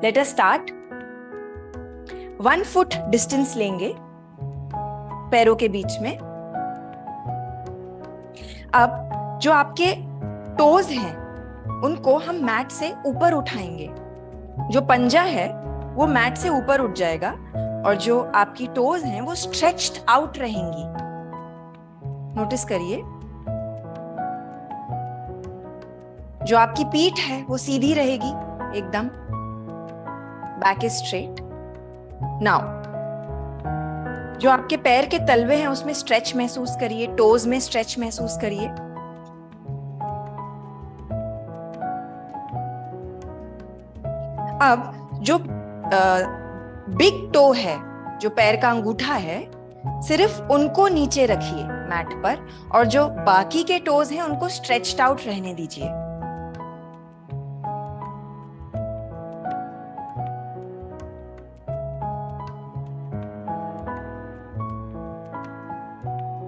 Let us start. 1 foot distance लेंगे पैरों के बीच में। अब जो आपके टोज हैं उनको हम मैट से ऊपर उठाएंगे। जो पंजा है वो मैट से ऊपर उठ जाएगा और जो आपकी टोज हैं वो स्ट्रेच्ड आउट रहेंगी। नोटिस करिए, जो आपकी पीठ है वो सीधी रहेगी एकदम, बैक इज स्ट्रेट। नाउ जो आपके पैर के तलवे हैं उसमें स्ट्रेच महसूस करिए, टोज में स्ट्रेच महसूस करिए। अब जो बिग टो है, जो पैर का अंगूठा है, सिर्फ उनको नीचे रखिए मैट पर और जो बाकी के टोज हैं उनको स्ट्रेच्ड आउट रहने दीजिए।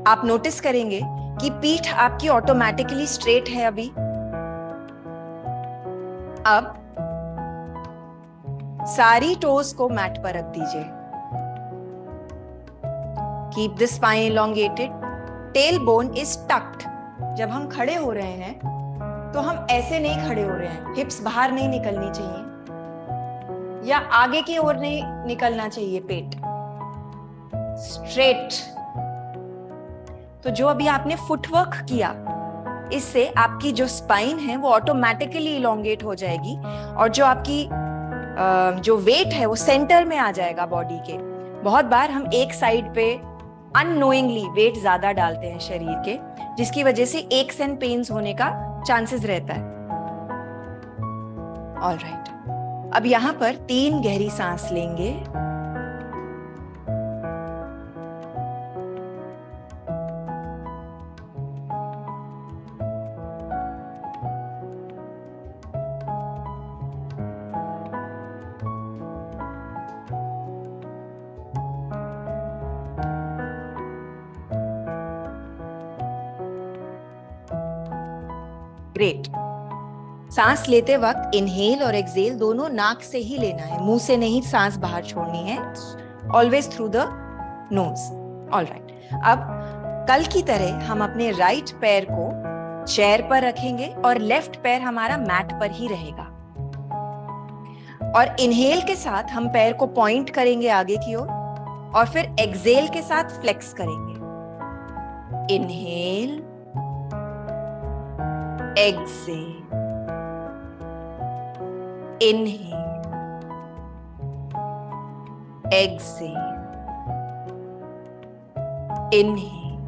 आप नोटिस करेंगे कि पीठ आपकी ऑटोमेटिकली स्ट्रेट है अभी। अब सारी टोज को मैट पर रख दीजिए। Keep the spine elongated, tail bone is tucked. जब हम खड़े हो रहे हैं तो हम ऐसे नहीं खड़े हो रहे हैं, हिप्स बाहर नहीं निकलनी चाहिए या आगे की ओर नहीं निकलना चाहिए, पेट स्ट्रेट। तो जो अभी आपने फुटवर्क किया, इससे आपकी जो स्पाइन है वो ऑटोमेटिकली इलोंगेट हो जाएगी और जो आपकी जो वेट है वो सेंटर में आ जाएगा बॉडी के। बहुत बार हम एक साइड पे अननोइंगली वेट ज्यादा डालते हैं शरीर के, जिसकी वजह से एक्स एंड पेन्स होने का चांसेस रहता है। ऑलराइट, अब यहां पर 3 गहरी सांस लेंगे। ग्रेट। सांस लेते वक्त इनहेल और एक्सहेल दोनों नाक से ही लेना है, मुंह से नहीं सांस बाहर छोड़नी है, always through the nose. Alright, अब कल की तरह हम अपने राइट पैर को चेयर पर रखेंगे और लेफ्ट पैर हमारा मैट पर ही रहेगा। और इनहेल के साथ हम पैर को पॉइंट करेंगे आगे की ओर और फिर एक्सहेल के साथ फ्लेक्स करेंगे। Inhale, exhale, inhale, exhale, inhale,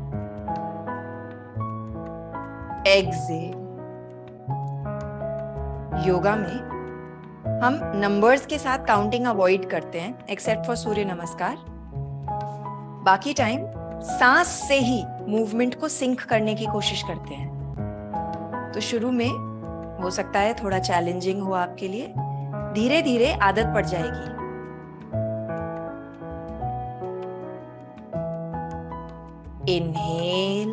exhale। Yoga में हम नंबर्स के साथ काउंटिंग अवॉइड करते हैं एक्सेप्ट फॉर सूर्य नमस्कार। बाकी टाइम सांस से ही मूवमेंट को सिंक करने की कोशिश करते हैं। तो शुरू में हो सकता है थोड़ा चैलेंजिंग हो आपके लिए, धीरे धीरे आदत पड़ जाएगी। Inhale,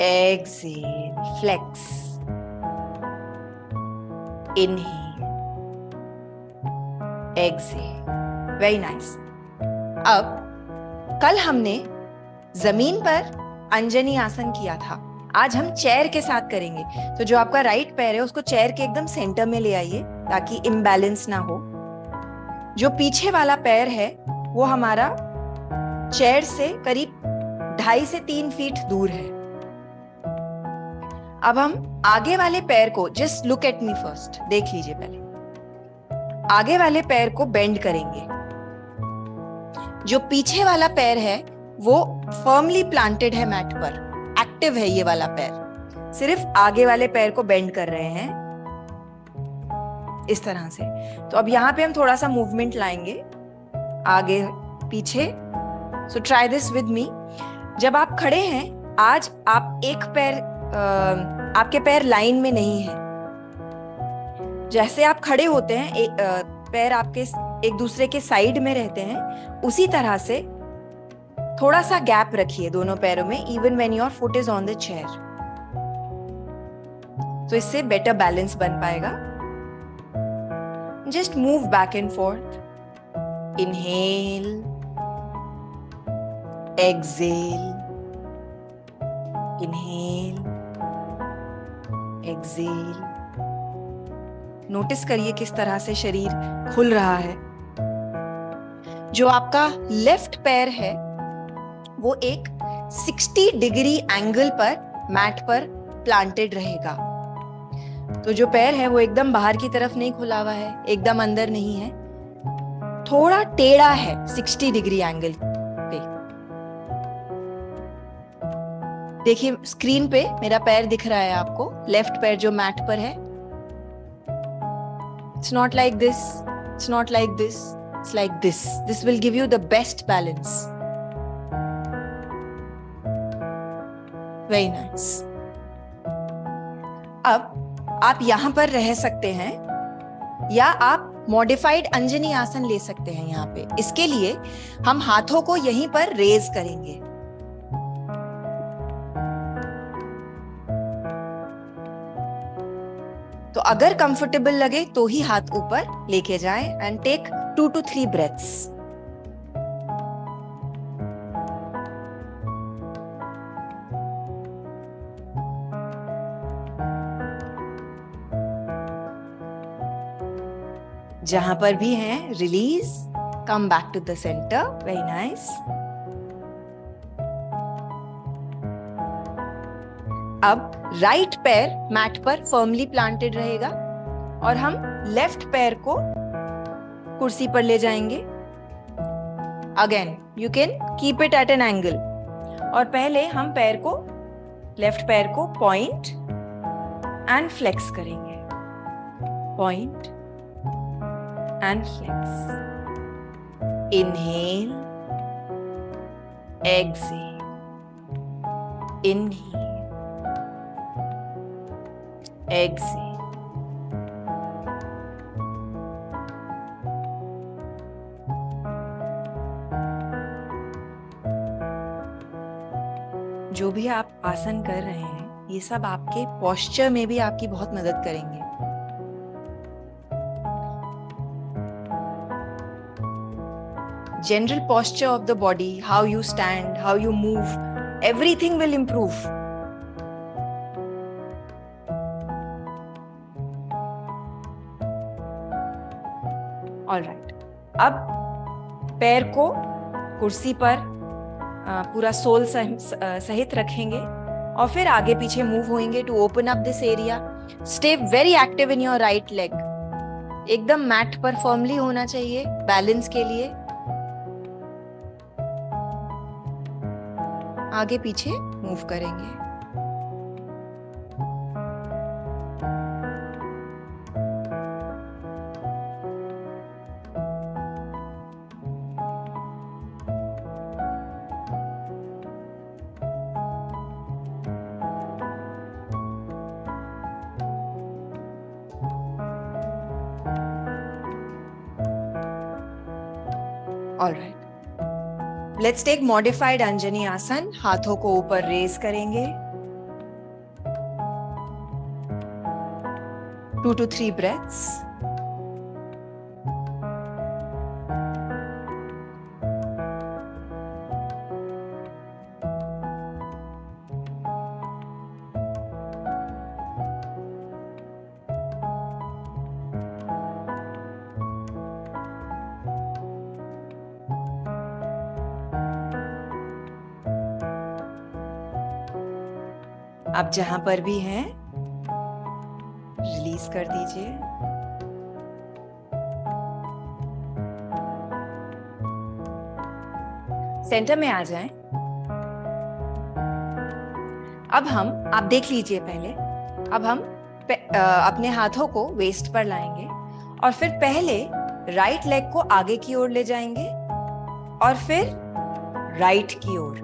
exhale, flex, inhale, exhale. Very nice. अब कल हमने जमीन पर अंजनी आसन किया था, आज हम चेयर के साथ करेंगे। तो जो आपका राइट पैर है उसको चेयर के एकदम सेंटर में ले आइए ताकि इम्बैलेंस ना हो। जो पीछे वाला पैर है वो हमारा चेयर से करीब 2.5 से 3 फीट दूर है। अब हम आगे वाले पैर को, just look at me first, देख लीजिए पहले। आगे वाले पैर को बेंड करेंगे। जो पीछे वाला पैर है वो फर्मली प्लांटेड है मैट पर, एक्टिव है ये वाला पैर। सिर्फ आगे वाले पैर को बेंड कर रहे हैं इस तरह से। तो अब यहाँ पे हम थोड़ा सा मूवमेंट लाएंगे आगे पीछे। So try this with me. जब आप खड़े हैं, आज आप एक पैर, आपके पैर लाइन में नहीं है। जैसे आप खड़े होते हैं, पैर आपके एक दूसरे के साइड में रहते हैं, उसी तरह से थोड़ा सा गैप रखिए दोनों पैरों में, even when your foot is on the chair. तो इससे बेटर बैलेंस बन पाएगा। just move back and forth. Inhale, exhale, inhale, exhale. Notice करिए किस तरह से शरीर खुल रहा है. जो आपका लेफ्ट पैर है वो एक 60 डिग्री एंगल पर मैट पर प्लांटेड रहेगा. तो जो पैर है वो एकदम बाहर की तरफ नहीं खुला हुआ है, एकदम अंदर नहीं है, थोड़ा टेढ़ा है 60 डिग्री एंगल पे. देखिए स्क्रीन पे मेरा पैर दिख रहा है आपको, लेफ्ट पैर जो मैट पर है. It's not like this, it's not like this, it's like this. This will give you the best balance. Very nice. अब आप यहां पर रह सकते हैं या आप मॉडिफाइड अंजनी आसन ले सकते हैं. यहां पे इसके लिए हम हाथों को यहीं पर रेज करेंगे. तो अगर कंफर्टेबल लगे तो ही हाथ ऊपर लेके जाएं एंड टेक 2 to 3 breaths. जहां पर भी हैं release, come back to the center. Very nice. अब राइट पैर मैट पर फर्मली प्लांटेड रहेगा और हम लेफ्ट पैर को कुर्सी पर ले जाएंगे. Again you can keep it at an angle. और पहले हम पैर को, लेफ्ट पैर को पॉइंट एंड फ्लेक्स करेंगे. Point and flex. Inhale, exhale, inhale, exhale. जो भी आप आसन कर रहे हैं ये सब आपके पोस्चर में भी आपकी बहुत मदद करेंगे. General posture of the body, how you stand, how you move, everything will improve. Alright. अब पैर को कुर्सी पर पूरा सोल सहित रखेंगे और फिर आगे पीछे मूव होंगे to open up this area. Stay very active in your right leg. एकदम मैट पर फर्मली होना चाहिए बैलेंस के लिए. आगे पीछे मूव करेंगे. Alright. Let's take modified Anjani आसन. हाथों को ऊपर रेज करेंगे. 2 to 3 breaths. आप जहां पर भी हैं रिलीज कर दीजिए. सेंटर में आ जाएं. अब हम, आप देख लीजिए पहले, अब हम अपने हाथों को वेस्ट पर लाएंगे और फिर पहले राइट लेग को आगे की ओर ले जाएंगे और फिर राइट की ओर,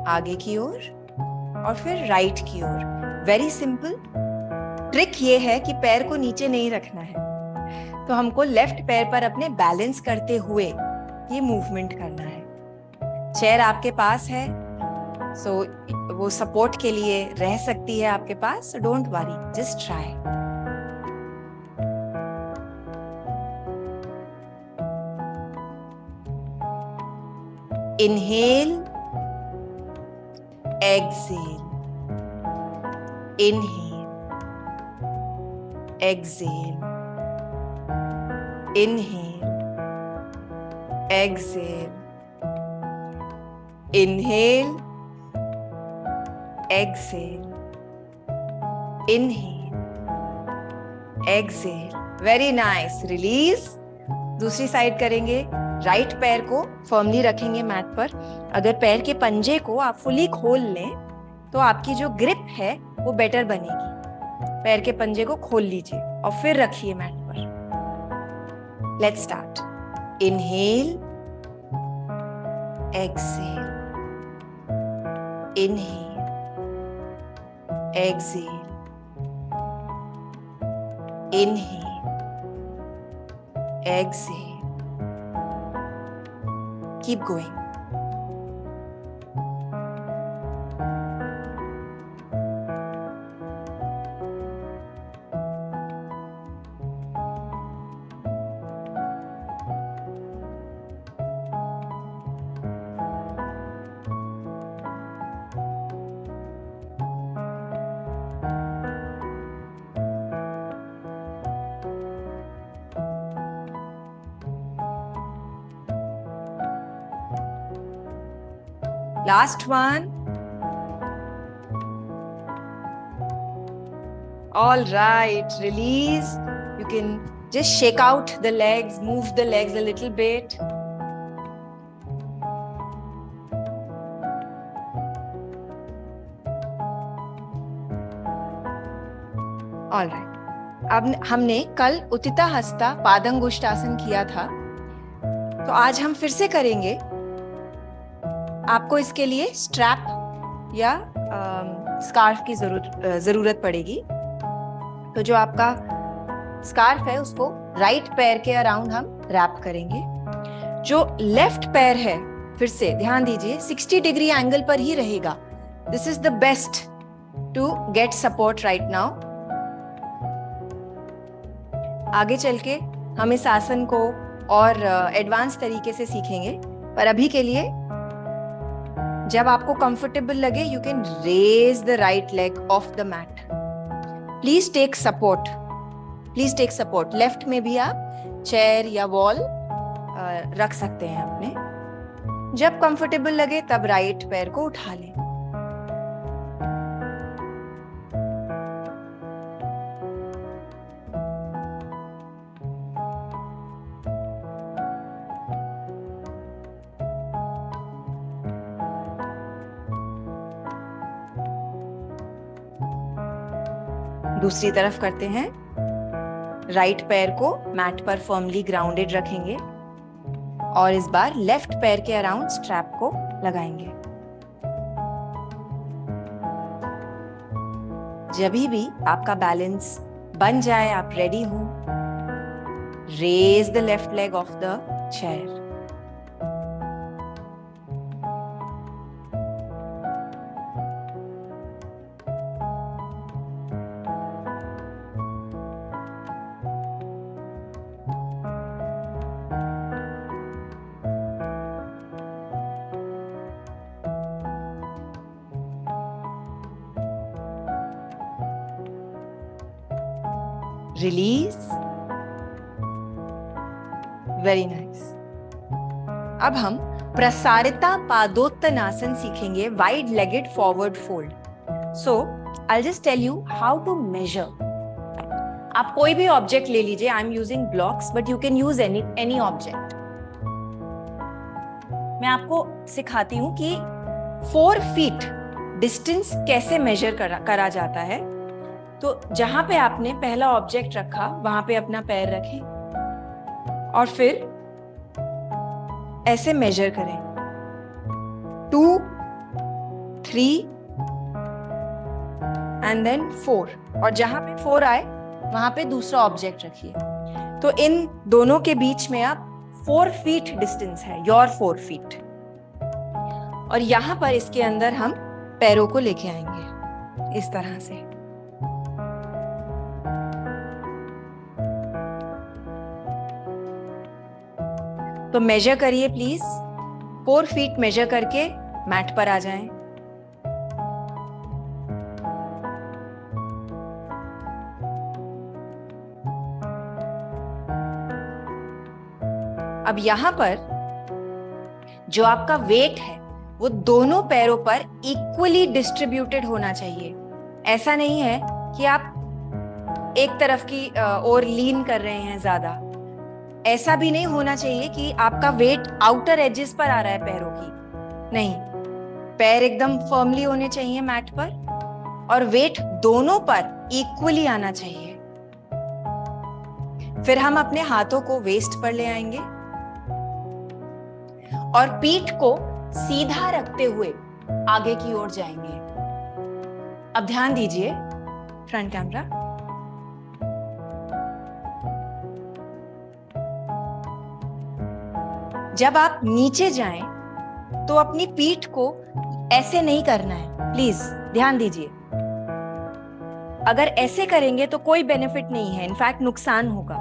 आगे की ओर और फिर राइट की ओर. Very simple. ट्रिक ये है कि पैर को नीचे नहीं रखना है, तो हमको लेफ्ट पैर पर अपने बैलेंस करते हुए ये मूवमेंट करना है. चेयर आपके पास है, सो वो सपोर्ट के लिए रह सकती है आपके पास. Don't worry, just try. Inhale, exhale, inhale, exhale, inhale, exhale, inhale, exhale, inhale, exhale. Very nice. Release. दूसरी साइड करेंगे. राइट पैर को फर्मली रखेंगे मैट पर. अगर पैर के पंजे को आप फुली खोल लें तो आपकी जो ग्रिप है वो बेटर बनेगी. पैर के पंजे को खोल लीजिए और फिर रखिए मैट पर. Let's start. Inhale, exhale, inhale, exhale, inhale, exhale. Keep going. Last one. All right, release. You can just shake out the legs, move the legs a little bit. All right. अब हमने कल उत्थिता हस्ता पादंगुष्ठासन किया था, तो आज हम फिर से करेंगे. आपको इसके लिए स्ट्रैप या स्कार्फ की जरूरत पड़ेगी. तो जो आपका स्कार्फ है उसको राइट पैर के अराउंड हम रैप करेंगे. जो लेफ्ट पैर है, फिर से ध्यान दीजिए, 60 डिग्री एंगल पर ही रहेगा. This is the best to get support right now. आगे चल के हम इस आसन को और एडवांस तरीके से सीखेंगे, पर अभी के लिए जब आपको कंफर्टेबल लगे you can raise the right leg off the mat. Please take support, please take support. Left में भी आप चेयर या वॉल रख सकते हैं अपने. जब कंफर्टेबल लगे तब राइट पैर को उठा लें. दूसरी तरफ करते हैं. राइट पैर को मैट पर फर्मली ग्राउंडेड रखेंगे और इस बार लेफ्ट पैर के अराउंड स्ट्रैप को लगाएंगे. जब भी आपका बैलेंस बन जाए, आप रेडी हो, raise the left leg off the chair. Release. Very nice. अब हम प्रसारिता पादोत्तनासन सीखेंगे, wide legged forward fold. So I just tell you how to measure. आप कोई भी ऑब्जेक्ट ले लीजिए. I am using blocks but you can use any object. मैं आपको सिखाती हूं कि 4 फीट डिस्टेंस कैसे मेजर करा जाता है. तो जहां पे आपने पहला ऑब्जेक्ट रखा वहां पे अपना पैर रखें और फिर ऐसे मेजर करें. 2, 3 एंड देन 4. और जहां पे 4 आए वहां पे दूसरा ऑब्जेक्ट रखिए. तो इन दोनों के बीच में आप 4 फीट डिस्टेंस है, योर 4 फीट. और यहां पर इसके अंदर हम पैरों को लेके आएंगे इस तरह से. तो मेजर करिए प्लीज. 4 फीट मेजर करके मैट पर आ जाएं। अब यहां पर जो आपका वेट है वो दोनों पैरों पर इक्वली डिस्ट्रीब्यूटेड होना चाहिए। ऐसा नहीं है कि आप एक तरफ की ओर लीन कर रहे हैं ज्यादा। ऐसा भी नहीं होना चाहिए कि आपका वेट आउटर एजेस पर आ रहा है पैरों की। नहीं, पैर एकदम फर्मली होने चाहिए मैट पर और वेट दोनों पर इक्वली आना चाहिए। फिर हम अपने हाथों को वेस्ट पर ले आएंगे और पीठ को सीधा रखते हुए आगे की ओर जाएंगे। अब ध्यान दीजिए, फ्रंट कैमरा। जब आप नीचे जाएं तो अपनी पीठ को ऐसे नहीं करना है, प्लीज ध्यान दीजिए। अगर ऐसे करेंगे तो कोई बेनिफिट नहीं है, इनफैक्ट नुकसान होगा।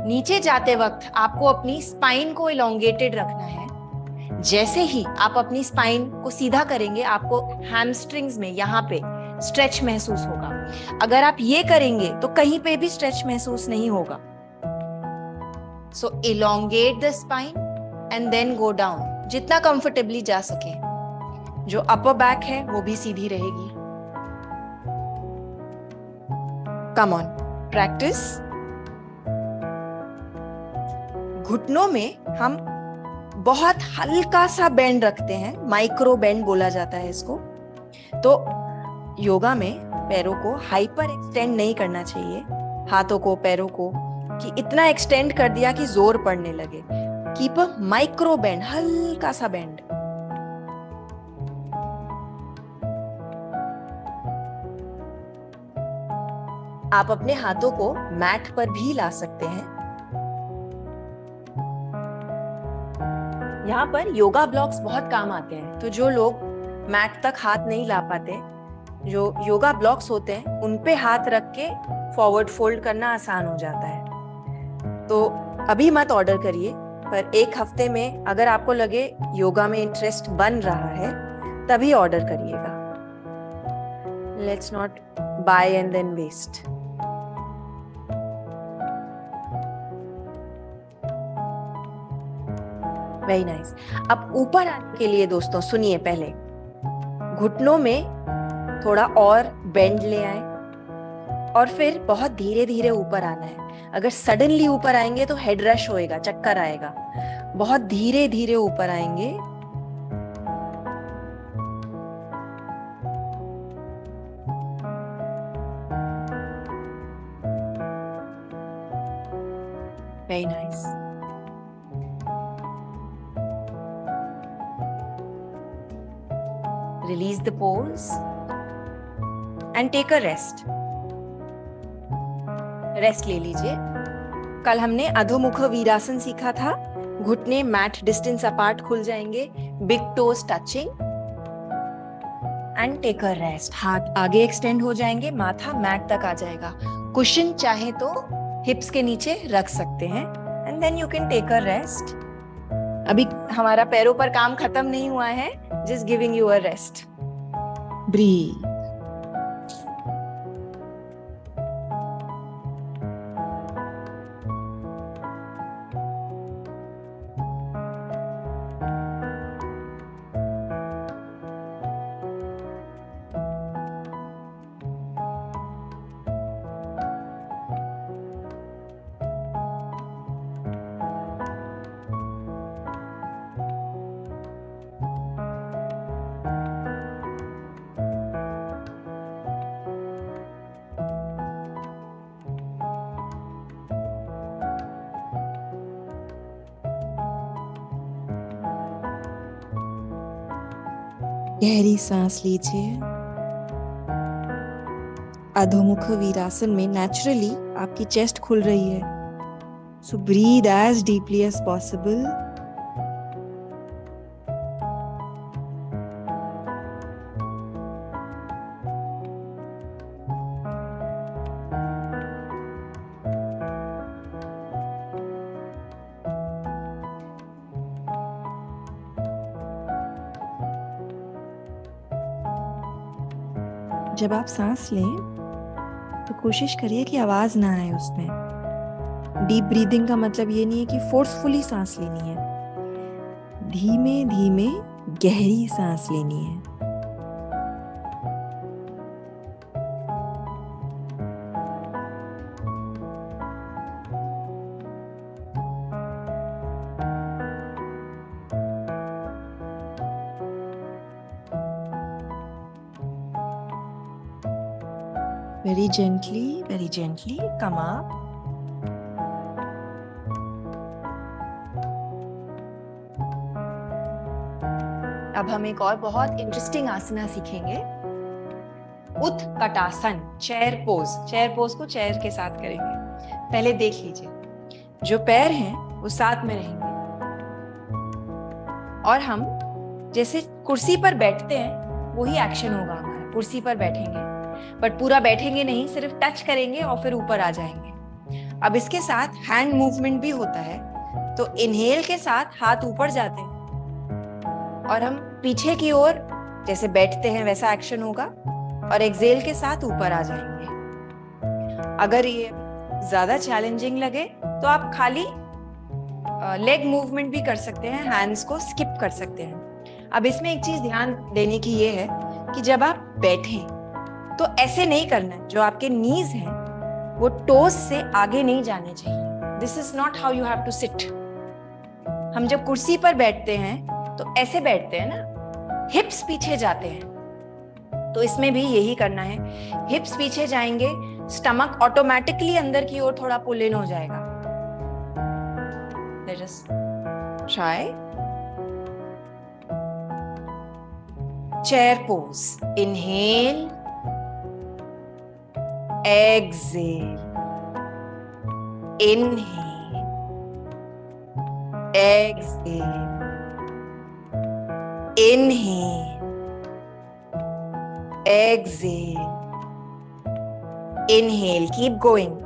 नीचे जाते वक्त आपको अपनी स्पाइन को इलोंगेटेड रखना है। जैसे ही आप अपनी स्पाइन को सीधा करेंगे आपको हैमस्ट्रिंग्स में यहाँ पे स्ट्रेच महसूस होगा। अगर आप ये करेंगे तो कहीं पे भी स्ट्रेच महसूस नहीं होगा। So elongate the spine and then go down, जितना कंफर्टेबली जा सके। जो अपर बैक है वो भी सीधी रहेगी। Come on, practice. घुटनों में हम बहुत हल्का सा बेंड रखते हैं, माइक्रो बेंड बोला जाता है इसको। तो योगा में पैरों को हाइपर एक्सटेंड नहीं करना चाहिए, हाथों को पैरों को कि इतना एक्सटेंड कर दिया कि जोर पड़ने लगे। कीप अ माइक्रो बेंड, हल्का सा बेंड। आप अपने हाथों को मैट पर भी ला सकते हैं। यहाँ पर योगा ब्लॉक्स बहुत काम आते हैं। तो जो लोग मैट तक हाथ नहीं ला पाते, जो योगा ब्लॉक्स होते हैं उन पे हाथ रख के फॉरवर्ड फोल्ड करना आसान हो जाता है। तो अभी मत ऑर्डर करिए, पर एक हफ्ते में अगर आपको लगे योगा में इंटरेस्ट बन रहा है तभी ऑर्डर करिएगा। Let's not buy and then waste. Very nice. अब ऊपर आने के लिए दोस्तों सुनिए, पहले घुटनों में थोड़ा और बेंड ले आए और फिर बहुत धीरे धीरे ऊपर आना है। अगर सडनली ऊपर आएंगे तो हेड रश होएगा, चक्कर आएगा। बहुत धीरे धीरे ऊपर आएंगे। Very nice. Release the pose and take a rest. Rest ले लीजिए। कल हमने अधोमुख वीरासन सीखा था। घुटने मैट डिस्टेंस अपार्ट खुल जाएंगे, big toes touching and take a rest. हाथ आगे एक्सटेंड हो जाएंगे, माथा मैट तक आ जाएगा। कुशन चाहे तो हिप्स के नीचे रख सकते हैं and then you can take a rest. अभी हमारा पैरों पर काम खत्म नहीं हुआ है, just giving you a rest. Breathe. गहरी सांस लीजिए। अधोमुख वीरासन में नेचुरली आपकी चेस्ट खुल रही है, so breathe as deeply as possible. जब आप सांस लें तो कोशिश करिए कि आवाज ना आए उसमें। डीप ब्रीदिंग का मतलब ये नहीं है कि फोर्सफुली सांस लेनी है, धीमे धीमे गहरी सांस लेनी है। Very gently come up. अब हम एक और बहुत इंटरेस्टिंग आसना सीखेंगे, उत्कटासन, चेयर पोज को चेयर के साथ करेंगे। पहले देख लीजिए, जो पैर हैं वो साथ में रहेंगे और हम जैसे कुर्सी पर बैठते हैं वही एक्शन होगा हमारा। कुर्सी पर बैठेंगे बट पूरा बैठेंगे नहीं, सिर्फ टच करेंगे और फिर ऊपर आ जाएंगे। अब इसके साथ हैंड मूवमेंट भी होता है, तो इनहेल के साथ हाथ ऊपर जाते हैं और हम पीछे की ओर जैसे बैठते हैं वैसा एक्शन होगा, और एक्सहेल के साथ ऊपर आ जाएंगे। अगर ये ज्यादा चैलेंजिंग लगे तो आप खाली लेग मूवमेंट भी कर सकते हैं, हैंड्स को स्किप कर सकते हैं। अब इसमें एक चीज ध्यान देने की ये है कि जब आप बैठें तो ऐसे नहीं करना है, जो आपके नीज हैं वो टोज से आगे नहीं जाने चाहिए। This is not how you have to sit. हम जब कुर्सी पर बैठते हैं तो ऐसे बैठते हैं ना, हिप्स पीछे जाते हैं, तो इसमें भी यही करना है। हिप्स पीछे जाएंगे, स्टमक ऑटोमेटिकली अंदर की ओर थोड़ा पुल इन हो जाएगा। Let us try chair pose. Inhale, exhale, inhale, exhale, inhale, exhale, inhale. Keep going.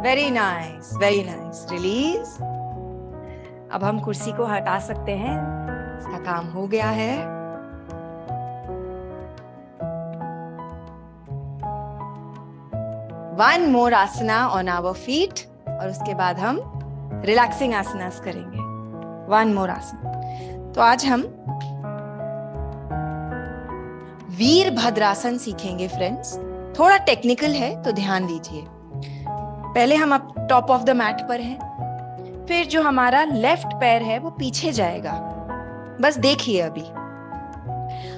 Very nice, very nice. Release. अब हम कुर्सी को हटा सकते हैं, इसका काम हो गया है। One more asana on our feet, और उसके बाद हम रिलैक्सिंग आसनास करेंगे। One more asana. तो आज हम वीरभद्रासन सीखेंगे फ्रेंड्स। थोड़ा टेक्निकल है तो ध्यान दीजिए। पहले हम अब टॉप ऑफ द मैट पर हैं, फिर जो हमारा लेफ्ट पैर है वो पीछे जाएगा, बस देखिए अभी।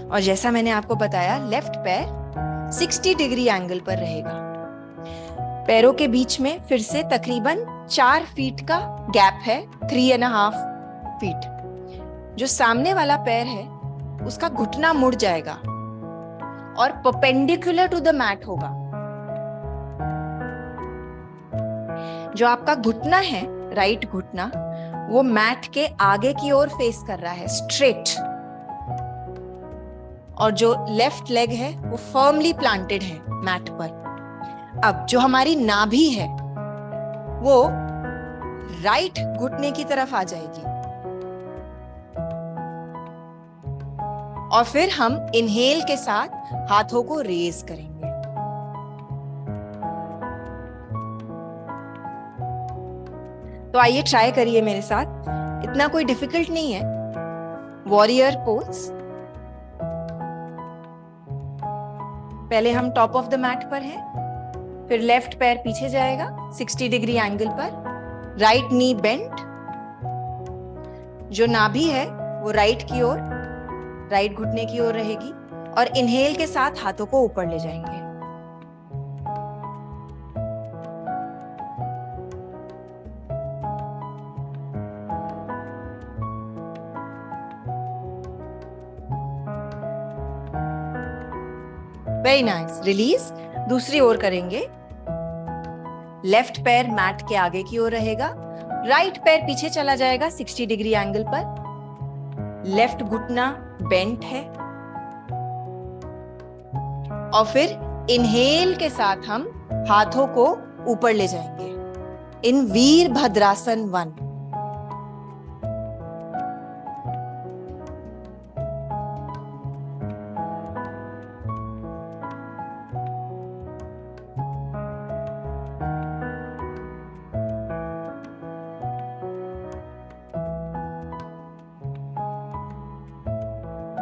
और जैसा मैंने आपको बताया, लेफ्ट पैर 60 डिग्री एंगल पर रहेगा। पैरों के बीच में फिर से तकरीबन 4 फीट का गैप है, 3.5 फीट। जो सामने वाला पैर है उसका घुटना मुड़ जाएगा और परपेंडिकुलर टू द मैट होगा। जो आपका घुटना है, राइट घुटना, वो मैट के आगे की ओर फेस कर रहा है, स्ट्रेट। और जो लेफ्ट लेग है वो फर्मली प्लांटेड है मैट पर। अब जो हमारी नाभि है वो राइट घुटने की तरफ आ जाएगी, और फिर हम इनहेल के साथ हाथों को रेज करेंगे। तो आइए ट्राई करिए मेरे साथ, इतना कोई डिफिकल्ट नहीं है। Warrior pose. पहले हम टॉप ऑफ द मैट पर हैं, फिर लेफ्ट पैर पीछे जाएगा 60 डिग्री एंगल पर, राइट नी बेंट। जो नाभि है वो राइट की ओर, राइट घुटने की ओर रहेगी, और इनहेल के साथ हाथों को ऊपर ले जाएंगे। Very nice. रिलीज। दूसरी ओर करेंगे। लेफ्ट पैर मैट के आगे की ओर रहेगा, राइट पैर पीछे चला जाएगा 60 डिग्री एंगल पर, लेफ्ट घुटना बेंट है, और फिर इनहेल के साथ हम हाथों को ऊपर ले जाएंगे इन वीरभद्रासन 1।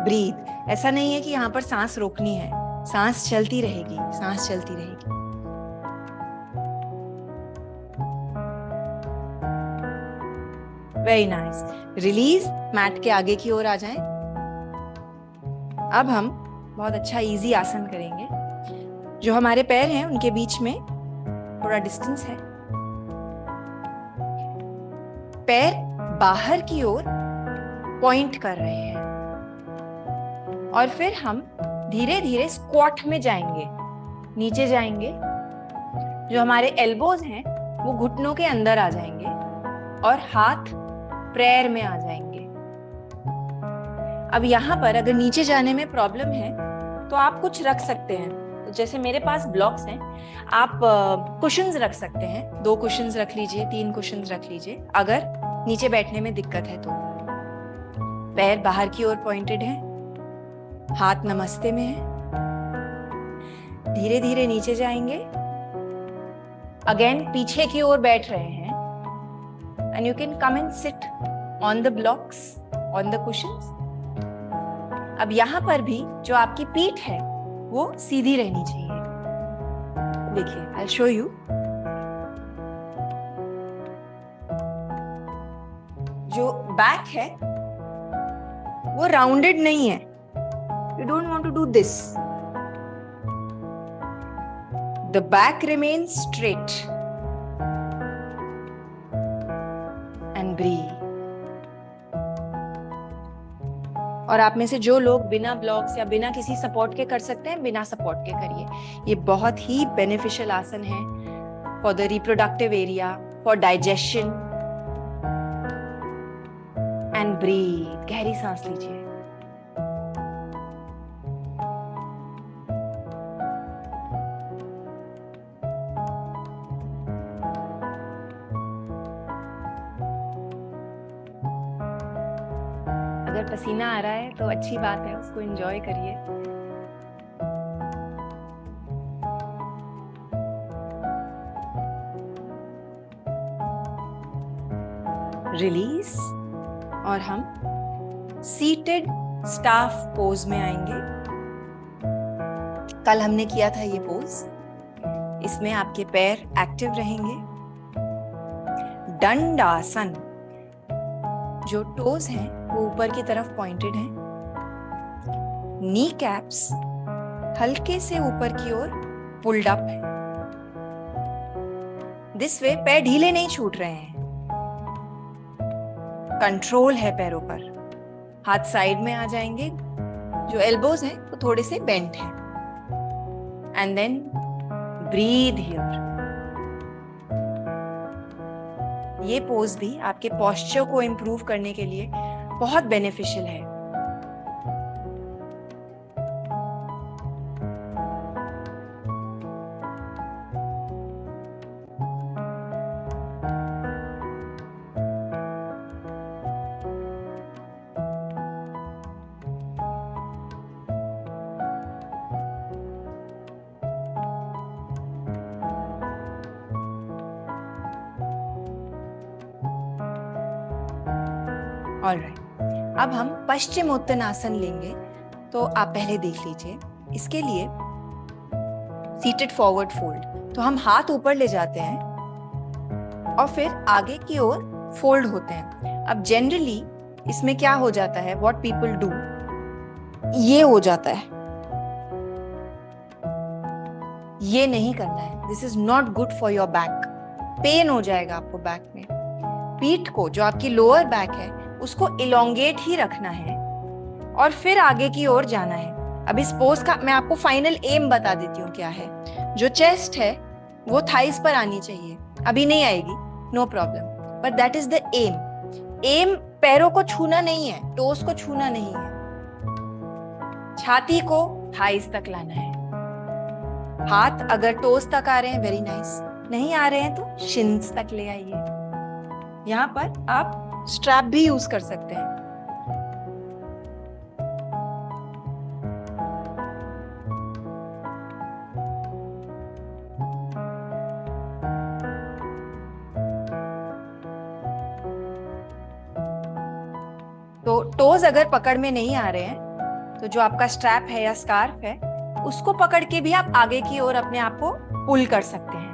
ब्रीथ। ऐसा नहीं है कि यहां पर सांस रोकनी है, सांस चलती रहेगी, सांस चलती रहेगी। Very nice. रिलीज, मैट के आगे की ओर आ जाएं। अब हम बहुत अच्छा इजी आसन करेंगे। जो हमारे पैर हैं उनके बीच में थोड़ा डिस्टेंस है, पैर बाहर की ओर पॉइंट कर रहे हैं, और फिर हम धीरे धीरे स्क्वाट में जाएंगे, नीचे जाएंगे। जो हमारे एल्बोज हैं वो घुटनों के अंदर आ जाएंगे और हाथ प्रेयर में आ जाएंगे। अब यहाँ पर अगर नीचे जाने में प्रॉब्लम है तो आप कुछ रख सकते हैं। तो जैसे मेरे पास ब्लॉक्स हैं, आप कुशन्स रख सकते हैं। 2 कुशन्स रख लीजिए, 3 कुशन्स रख लीजिए अगर नीचे बैठने में दिक्कत है तो। पैर बाहर की ओर पॉइंटेड है, हाथ नमस्ते में है। धीरे धीरे नीचे जाएंगे, अगेन पीछे की ओर बैठ रहे हैं, and you can come and sit on the blocks, on the cushions. अब यहां पर भी जो आपकी पीठ है वो सीधी रहनी चाहिए। देखिए, आई शो यू। जो बैक है वो राउंडेड नहीं है। You don't want to do this. The back remains straight. And breathe. और आप में से जो लोग बिना ब्लॉक्स या बिना किसी सपोर्ट के कर सकते हैं, बिना सपोर्ट के करिए। ये बहुत ही बेनिफिशियल आसन है for the reproductive area, for digestion. And breathe, गहरी सांस लीजिए। अगर पसीना आ रहा है तो अच्छी बात है, उसको एंजॉय करिए। रिलीज, और हम सीटेड स्टाफ पोज में आएंगे। कल हमने किया था ये पोज। इसमें आपके पैर एक्टिव रहेंगे। दंडासन, जो टोज हैं वो ऊपर की तरफ पॉइंटेड हैं। नी कैप्स हल्के से ऊपर की ओर पुल्ड अप है। दिस वे पैर ढीले नहीं छूट रहे हैं, कंट्रोल है पैरों पर। हाथ साइड में आ जाएंगे, जो एल्बोज हैं वो थोड़े से बेंट हैं। And then breathe here. ये पोज भी आपके पोस्चर को इंप्रूव करने के लिए बहुत बेनिफिशियल है। ऑलराइट, अब हम पश्चिमोत्तानासन लेंगे। तो आप पहले देख लीजिए। इसके लिए सीटेड फॉरवर्ड फोल्ड, तो हम हाथ ऊपर ले जाते हैं और फिर आगे की ओर फोल्ड होते हैं। अब जनरली इसमें क्या हो जाता है, व्हाट पीपल डू, ये हो जाता है। ये नहीं करना है। This is not good for your back. Pain हो जाएगा आपको बैक में। पीठ को, जो आपकी लोअर बैक है, उसको इलोंगेट ही रखना है और फिर आगे की ओर जाना है। अब इस पोज का मैं आपको फाइनल एम बता देती हूँ क्या है। जो चेस्ट है वो थाइस पर आनी चाहिए। अभी नहीं आएगी, no problem, but that is the aim. Aim पैरों को छूना नहीं है, टोस को छूना नहीं है, छाती को थाइस तक लाना है। हाथ अगर टोस तक आ रहे हैं वेरी नाइस, नहीं आ रहे हैं तो शिन्स तक ले आइए। यहाँ पर आप स्ट्रैप भी यूज कर सकते हैं। तो टोज अगर पकड़ में नहीं आ रहे हैं तो जो आपका स्ट्रैप है या स्कार्फ है उसको पकड़ के भी आप आगे की ओर अपने आप को पुल कर सकते हैं।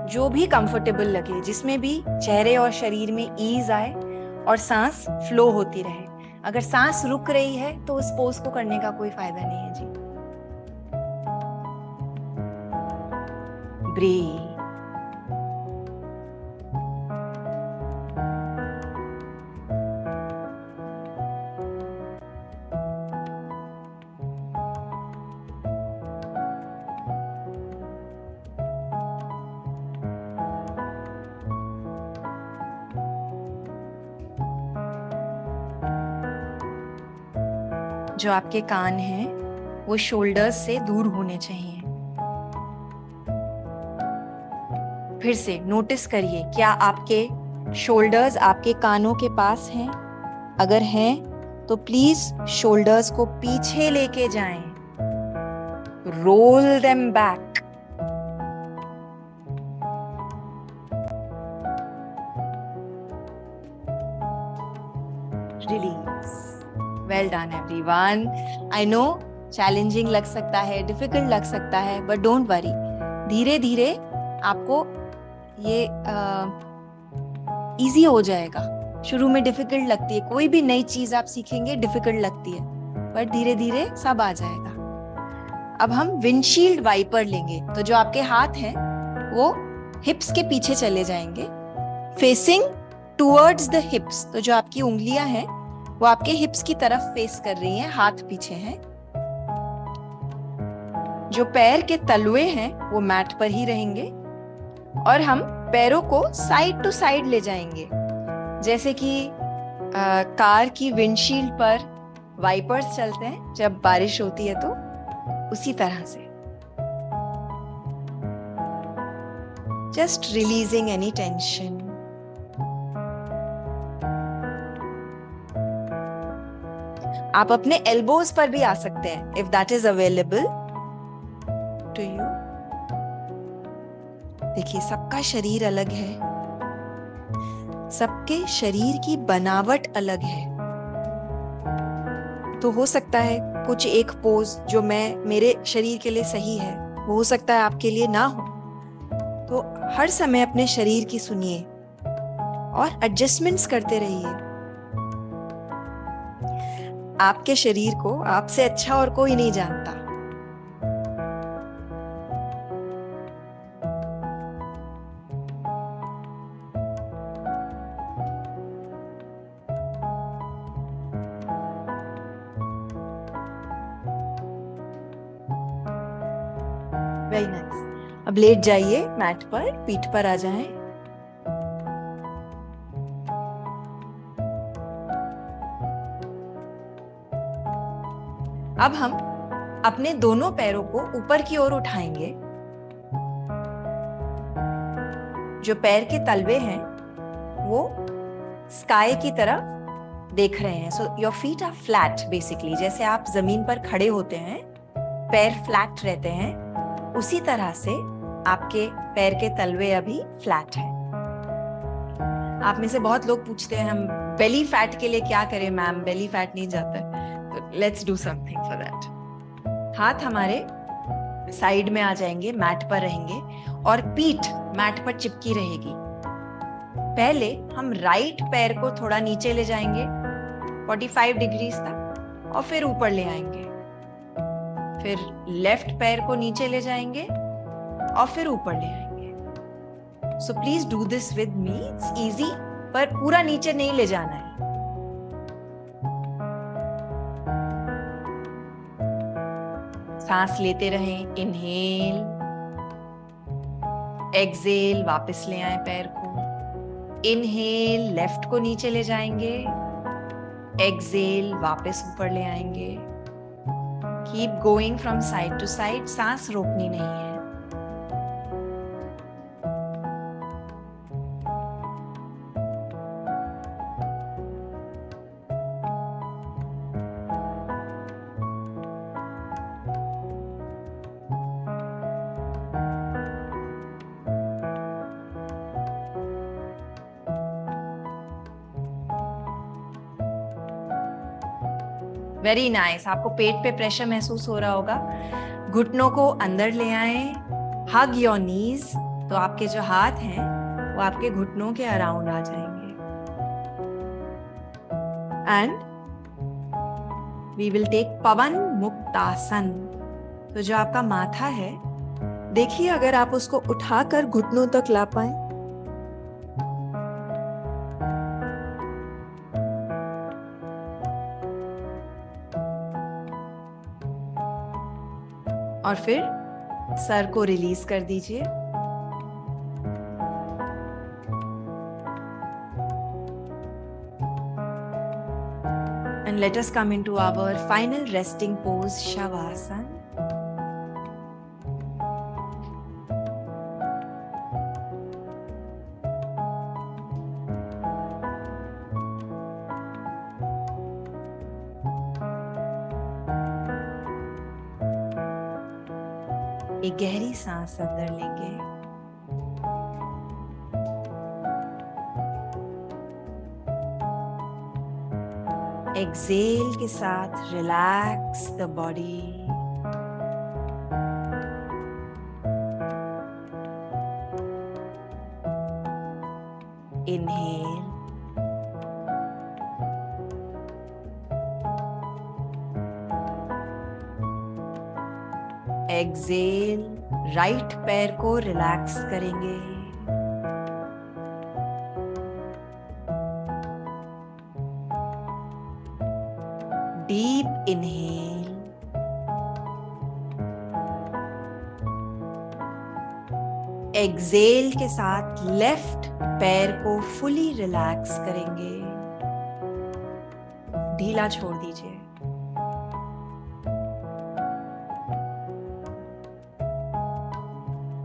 जो भी कंफर्टेबल लगे, जिसमें भी चेहरे और शरीर में ईज आए और सांस फ्लो होती रहे। अगर सांस रुक रही है तो उस पोज को करने का कोई फायदा नहीं है जी। ब्रीथ। जो आपके कान हैं वो शोल्डर्स से दूर होने चाहिए। फिर से नोटिस करिए, क्या आपके शोल्डर्स आपके कानों के पास हैं? अगर हैं तो प्लीज शोल्डर्स को पीछे लेके जाएं, roll them back. Release. Well done everyone. I know challenging लग सकता है, डिफिकल्ट लग सकता है, बट डोंट वरी, धीरे धीरे आपको ये इजी हो जाएगा। शुरू में डिफिकल्ट लगती है, कोई भी नई चीज आप सीखेंगे डिफिकल्ट लगती है, पर धीरे धीरे सब आ जाएगा। अब हम विंडशील्ड वाइपर लेंगे, तो जो आपके हाथ हैं वो हिप्स के पीछे चले जाएंगे, फेसिंग टुवर्ड्स द हिप्स। तो जो आपकी उंगलियां हैं वो आपके हिप्स की तरफ फेस कर रही हैं, हाथ पीछे हैं। जो पैर के तलवे हैं वो मैट पर ही रहेंगे और हम पैरों को साइड टू साइड ले जाएंगे, जैसे कि कार की विंडशील्ड पर वाइपर्स चलते हैं जब बारिश होती है, तो उसी तरह से। Just releasing any tension. आप अपने एल्बोज पर भी आ सकते हैं if that is available to you. देखिए, सबका शरीर अलग है, सबके शरीर की बनावट अलग है। तो हो सकता है कुछ एक पोज जो मेरे शरीर के लिए सही है, वो हो सकता है आपके लिए ना हो। तो हर समय अपने शरीर की सुनिए और एडजस्टमेंट्स करते रहिए। आपके शरीर को आपसे अच्छा और कोई नहीं जानता। Very nice. अब लेट जाइए मैट पर, पीठ पर आ जाएं। अब हम अपने दोनों पैरों को ऊपर की ओर उठाएंगे। जो पैर के तलवे हैं वो स्काई की तरफ देख रहे हैं। So your feet are flat basically. जैसे आप जमीन पर खड़े होते हैं, पैर फ्लैट रहते हैं, उसी तरह से आपके पैर के तलवे अभी फ्लैट हैं। आप में से बहुत लोग पूछते हैं हम बेली फैट के लिए क्या करें मैम, बेली फैट नहीं जाता है। तो let's do something for that. हाथ हमारे साइड में आ जाएंगे, मैट पर रहेंगे और पीठ मैट पर चिपकी रहेगी। पहले हम राइट पैर को थोड़ा नीचे ले जाएंगे 45 डिग्रीज तक और फिर ऊपर ले आएंगे। फिर लेफ्ट पैर को नीचे ले जाएंगे और फिर ऊपर ले आएंगे। So please do this with me, it's easy, पर पूरा नीचे नहीं ले जाना है। सांस लेते रहें, इनहेल, एक्सहेल, वापस ले आए पैर को, इनहेल लेफ्ट को नीचे ले जाएंगे, एक्सहेल वापस ऊपर ले आएंगे। Keep going from side to side, सांस रोकनी नहीं है। Very nice. आपको पेट पे प्रेशर महसूस हो रहा होगा। घुटनों को अंदर ले आए, हग योर नीज। तो आपके जो हाथ हैं वो आपके घुटनों के अराउंड आ जाएंगे। एंड वी विल टेक पवन मुक्तासन। तो जो आपका माथा है, देखिए अगर आप उसको उठाकर घुटनों तक ला पाए। और फिर सर को रिलीज कर दीजिए। And let us come into our final resting pose, Shavasana. एक गहरी सांस अंदर लेंगे। एक्सहेल के साथ relax the body. Inhale, exhale, right पैर को रिलैक्स करेंगे। डीप इनहेल, एक्सहेल के साथ लेफ्ट पैर को फुली रिलैक्स करेंगे। ढीला छोड़ दीजिए।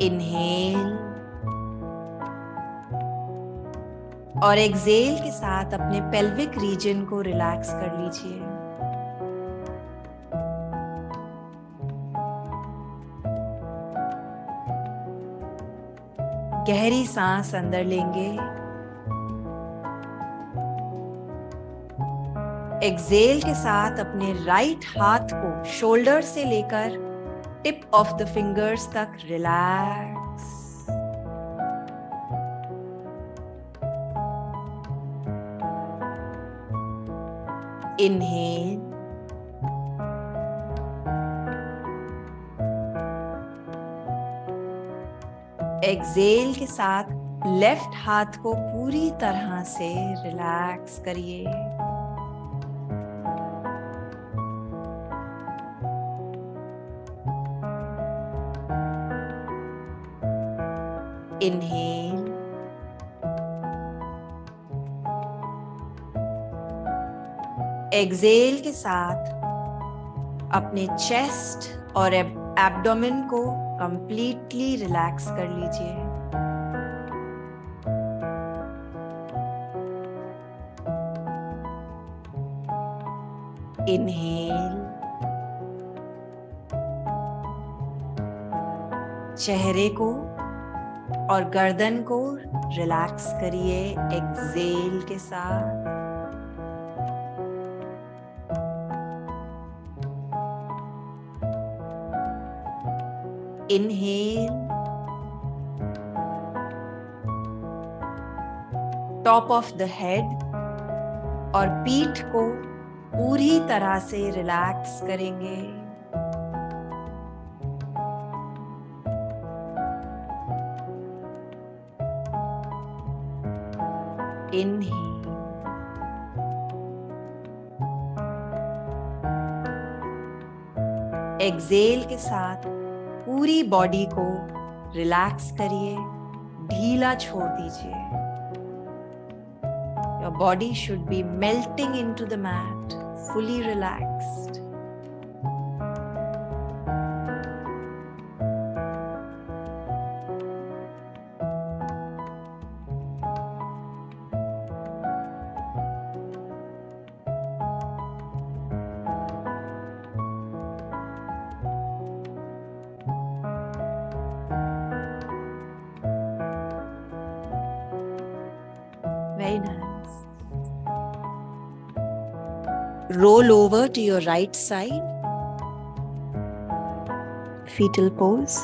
इनहेल और एक्सहेल के साथ अपने पेल्विक रीजन को रिलैक्स कर लीजिए। गहरी सांस अंदर लेंगे। एक्सहेल के साथ अपने राइट हाथ को शोल्डर से लेकर टिप ऑफ द फिंगर्स तक रिलैक्स। इनहेल, एक्सहेल के साथ लेफ्ट हाथ को पूरी तरह से रिलैक्स करिए। इनहेल, एक्सहेल के साथ अपने चेस्ट और एब्डोमेन को कंप्लीटली रिलैक्स कर लीजिए। इनहेल, चेहरे को और गर्दन को रिलैक्स करिए एक्सहेल के साथ। Inhale, top of the head और पीठ को पूरी तरह से रिलैक्स करेंगे। इनहेल, एक्सहेल के साथ पूरी बॉडी को रिलैक्स करिए, ढीला छोड़ दीजिए। Your body should be melting into the mat, fully relaxed. Very nice. Roll over to your right side. Fetal pose.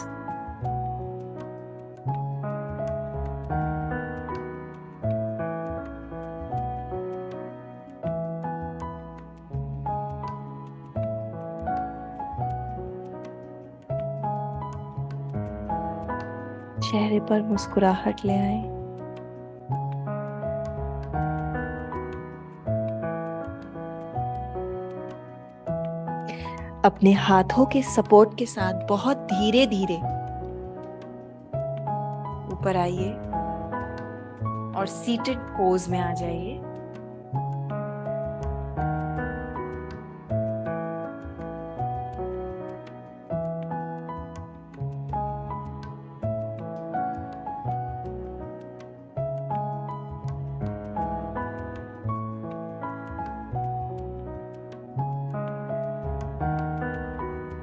चेहरे पर मुस्कुराहट ले आए। अपने हाथों के सपोर्ट के साथ बहुत धीरे धीरे ऊपर आइए और सीटेड पोज में आ जाइए।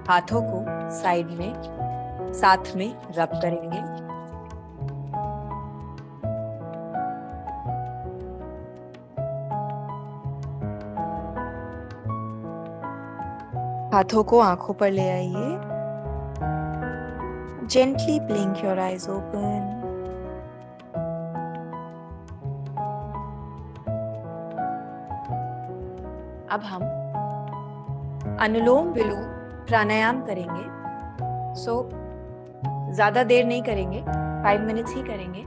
हाथों को साइड में साथ में रब करेंगे। हाथों को आंखों पर ले आइए। Gently blink your eyes open. अब हम अनुलोम विलोम प्राणायाम करेंगे। ज्यादा देर नहीं करेंगे, 5 मिनट्स ही करेंगे।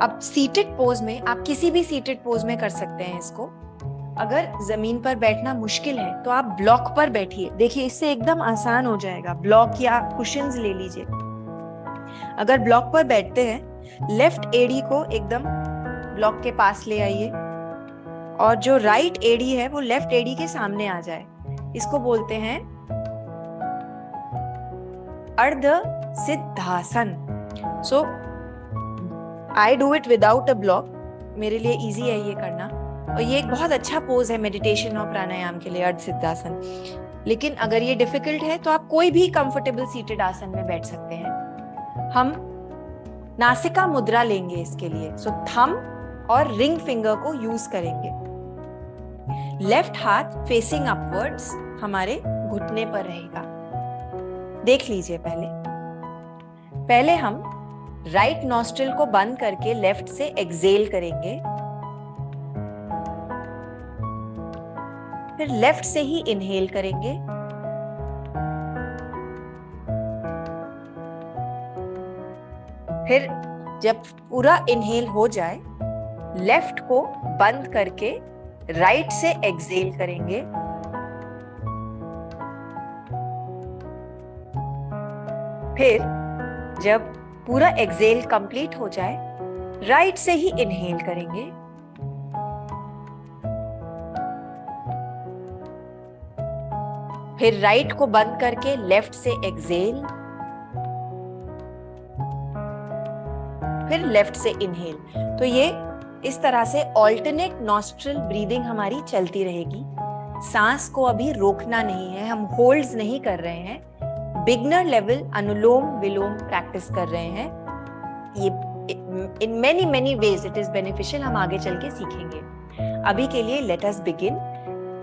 अब सीटेड पोज में आप किसी भी सीटेड पोज में कर सकते हैं इसको। अगर जमीन पर बैठना मुश्किल है तो आप ब्लॉक पर बैठिए। देखिए इससे एकदम आसान हो जाएगा। ब्लॉक या कुशन्स ले लीजिए। अगर ब्लॉक पर बैठते हैं, लेफ्ट एड़ी को एकदम ब्लॉक के पास ले आइए और जो राइट एड़ी है वो लेफ्ट एड़ी के सामने आ जाए। इसको बोलते हैं अर्ध siddhasana. I do it without a block. मेरे लिए इजी है ये करना और ये एक बहुत अच्छा पोज है मेडिटेशन और प्राणायाम के लिए, अर्ध सिद्धासन। लेकिन अगर ये डिफिकल्ट है तो आप कोई भी कंफर्टेबल सीटेड आसन में बैठ सकते हैं। हम नासिका मुद्रा लेंगे इसके लिए। थंब और रिंग फिंगर को यूज करेंगे। लेफ्ट हाथ फेसिंग अपवर्ड्स हमारे घुटने पर रहेगा। देख लीजिए पहले हम राइट नॉस्ट्रिल को बंद करके लेफ्ट से एक्सेल करेंगे। फिर लेफ्ट से ही इनहेल करेंगे। फिर जब पूरा इनहेल हो जाए, लेफ्ट को बंद करके राइट से एक्सेल करेंगे। फिर जब पूरा एक्सेल कंप्लीट हो जाए, राइट से ही इनहेल करेंगे। फिर राइट को बंद करके लेफ्ट से एक्सेल, फिर लेफ्ट से इनहेल। तो ये इस तरह से ऑल्टरनेट नॉस्ट्रल ब्रीदिंग हमारी चलती रहेगी। सांस को अभी रोकना नहीं है, हम होल्ड्स नहीं कर रहे हैं। बिगनर लेवल अनुलोम विलोम प्रैक्टिस कर रहे हैं। ये in many ways it is beneficial. हम आगे चल के सीखेंगे। अभी के लिए लेट अस बिगिन।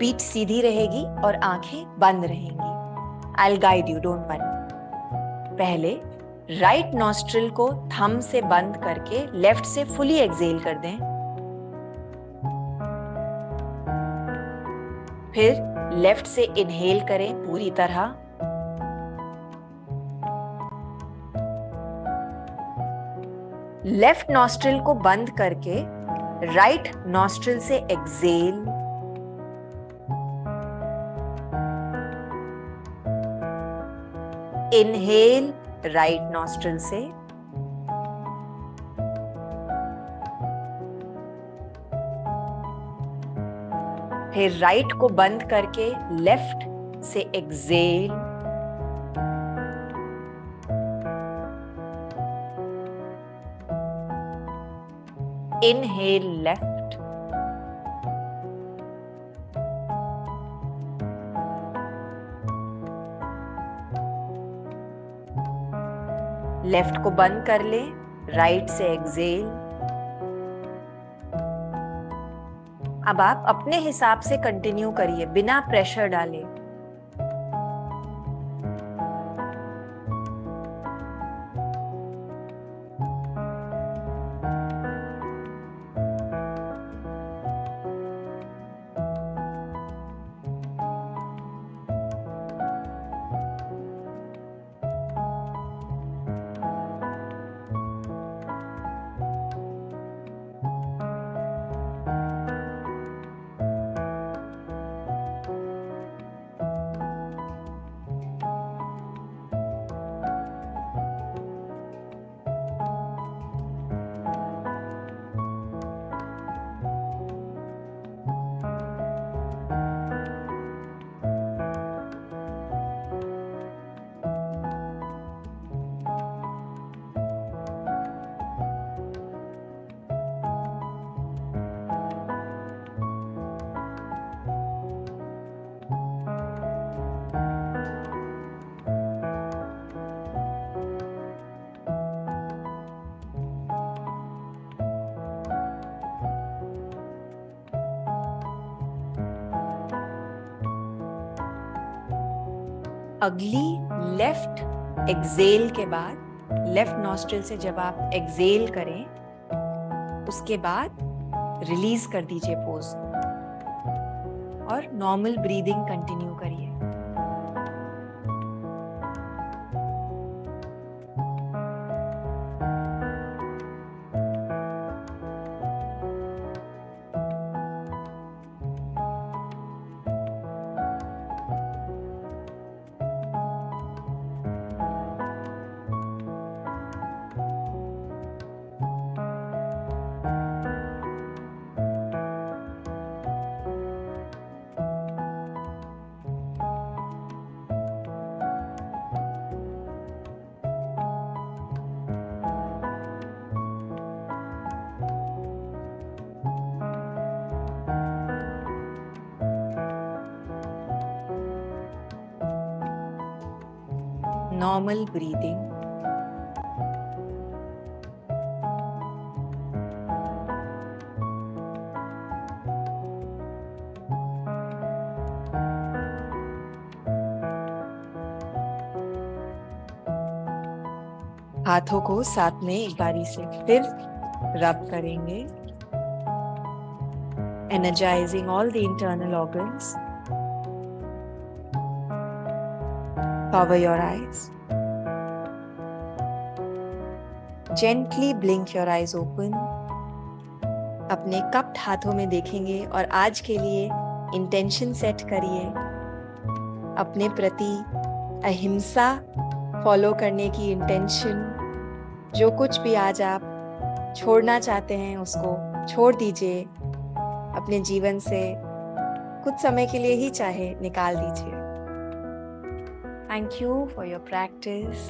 पीठ सीधी रहेगी और आंखें बंद रहेंगी। I will guide you, don't worry. पहले राइट नॉस्ट्रिल को थंब से बंद करके लेफ्ट से फुली एक्सेल कर दें। फिर लेफ्ट से इनहेल करें पूरी तरह। लेफ्ट नॉस्ट्रिल को बंद करके राइट नॉस्ट्रिल से एक्सेल। इनहेल राइट नॉस्ट्रिल से। फिर राइट को बंद करके लेफ्ट से एक्सेल, इनहेल लेफ्ट, लेफ्ट को बंद कर ले, राइट से एक्सेल। अब आप अपने हिसाब से कंटिन्यू करिए बिना प्रेशर डाले। अगली लेफ्ट एक्सेल के बाद, लेफ्ट नॉस्ट्रिल से जब आप एक्सेल करें उसके बाद रिलीज कर दीजिए पोज को और नॉर्मल ब्रीदिंग कंटिन्यू करिए। Normal breathing. हाथों को साथ में एक बारी से फिर रब करेंगे, energizing all the internal organs. Cover your eyes. Gently blink your eyes open. अपने कप्ड हाथों में देखेंगे और आज के लिए इंटेंशन सेट करिए। अपने प्रति अहिंसा फॉलो करने की इंटेंशन। जो कुछ भी आज आप छोड़ना चाहते हैं उसको छोड़ दीजिए। अपने जीवन से कुछ समय के लिए ही चाहे निकाल दीजिए। Thank you for your practice.